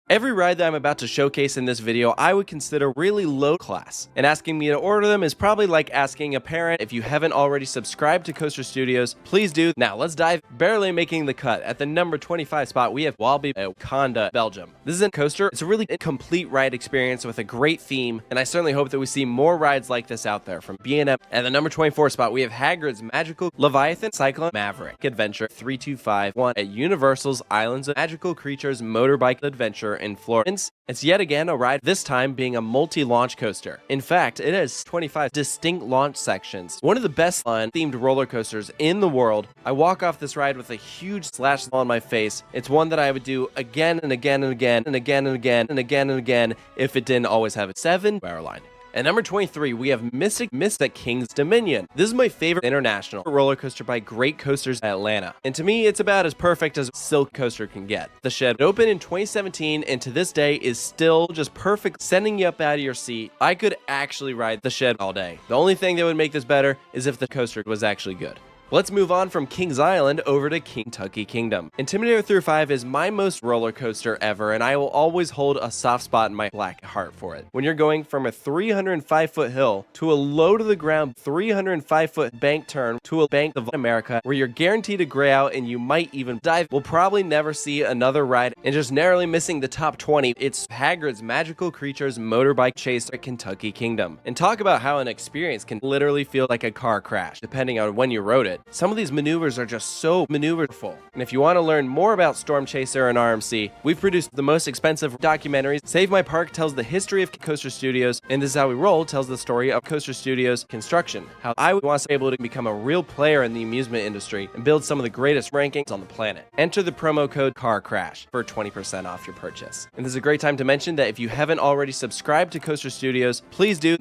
Every ride that I'm about to showcase in this video, I would consider really low class. And asking me to order them is probably like asking a parent. If you haven't already subscribed to Coaster Studios, please do. Now let's dive. Barely making the cut. At the number 25 spot, we have Bybee of Coaster, Belgium. This is a coaster. It's a really complete ride experience with a great theme, and I certainly hope that we see more rides like this out there from B&M. At the number 24 spot, we have Hagrid's Magical Leviathan Cyclone Maverick Adventure 3251 at Universal's Islands of Magical Creatures Motorbike Adventure in Florence. It's yet again a ride, this time being a multi-launch coaster. In fact, it has 25 distinct launch sections. One of the best fun-themed roller coasters in the world. I walk off this ride with a huge slash on my face. It's one that I would do again and again and again and again and again and again and again if it didn't always have a 7-hour line. At number 23, we have Mystic King's Dominion. This is my favorite international roller coaster by Great Coasters Atlanta. And to me, it's about as perfect as a silk coaster can get. The shed opened in 2017 and to this day is still just perfect, sending you up out of your seat. I could actually ride the shed all day. The only thing that would make this better is if the coaster was actually good. Let's move on from Kings Island over to Kentucky Kingdom. Intimidator Through 5 is my most roller coaster ever, and I will always hold a soft spot in my black heart for it. When you're going from a 305-foot hill to a low-to-the-ground 305-foot bank turn to a bank of America where you're guaranteed to gray out and you might even dive, we'll probably never see another ride, and just narrowly missing the top 20, it's Hagrid's Magical Creatures Motorbike Chase at Kentucky Kingdom. And talk about how an experience can literally feel like a car crash, depending on when you rode it. Some of these maneuvers are just so maneuverful. And if you want to learn more about Storm Chaser and RMC, we've produced the most expensive documentaries. Save My Park tells the history of Coaster Studios, and This Is How We Roll tells the story of Coaster Studios construction. How I was able to become a real player in the amusement industry and build some of the greatest rankings on the planet. Enter the promo code CARCRASH for 20% off your purchase. And this is a great time to mention that if you haven't already subscribed to Coaster Studios, please do.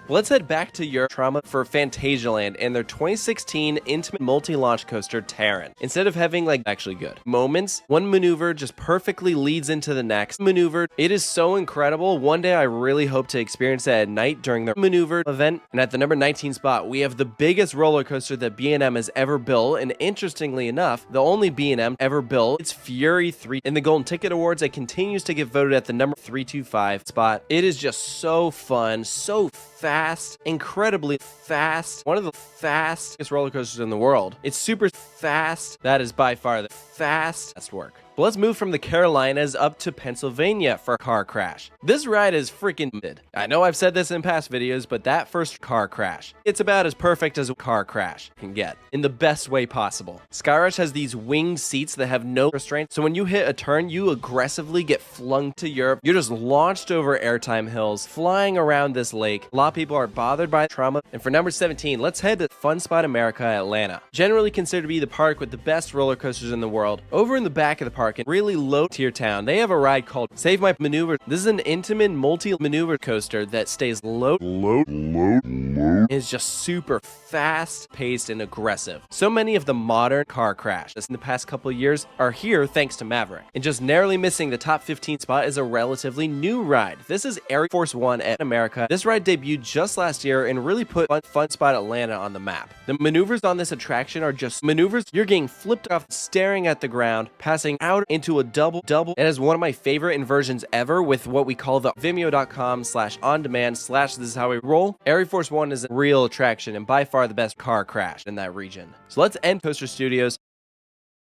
Let's head back to Europe trauma for Phantasialand and their 2016 intimate multi-launch coaster Terran. Instead of having actually good moments, one maneuver just perfectly leads into the next maneuver. It is so incredible. One day I really hope to experience it at night during the maneuver event. And at the number 19 spot, we have the biggest roller coaster that B&M has ever built, and interestingly enough, the only B&M ever built. It's Fury 3. In the Golden Ticket Awards, it continues to get voted at the number 325 spot. It is just so fun, so fast, incredibly fast, one of the fastest roller coasters in the world. It's super fast. That is by far the fastest work. But let's move from the Carolinas up to Pennsylvania for Car Crash. This ride is freaking good. I know I've said this in past videos, but that first Car Crash, it's about as perfect as a car crash can get, in the best way possible. Skyrush has these winged seats that have no restraint, so when you hit a turn, you aggressively get flung to Europe. You're just launched over airtime hills, flying around this lake. A lot of people are bothered by trauma. And for number 17, let's head to Fun Spot America, Atlanta. Generally considered to be the park with the best roller coasters in the world. Over in the back of the park, in really low tier town, they have a ride called Save My Maneuver. This is an intimate multi-maneuver coaster that stays low. It's just super fast paced and aggressive. So many of the modern car crashes in the past couple of years are here thanks to Maverick. And just narrowly missing the top 15 spot is a relatively new ride. This is Air Force One at America. This ride debuted just last year and really put Fun Spot Atlanta on the map. The maneuvers on this attraction are just maneuvers. You're getting flipped off, staring at the ground, passing out into a double. It is one of my favorite inversions ever with what we call the vimeo.com/on-demand/this is how we roll. Air Force One is a real attraction and by far the best car crash in that region. So let's end Coaster Studios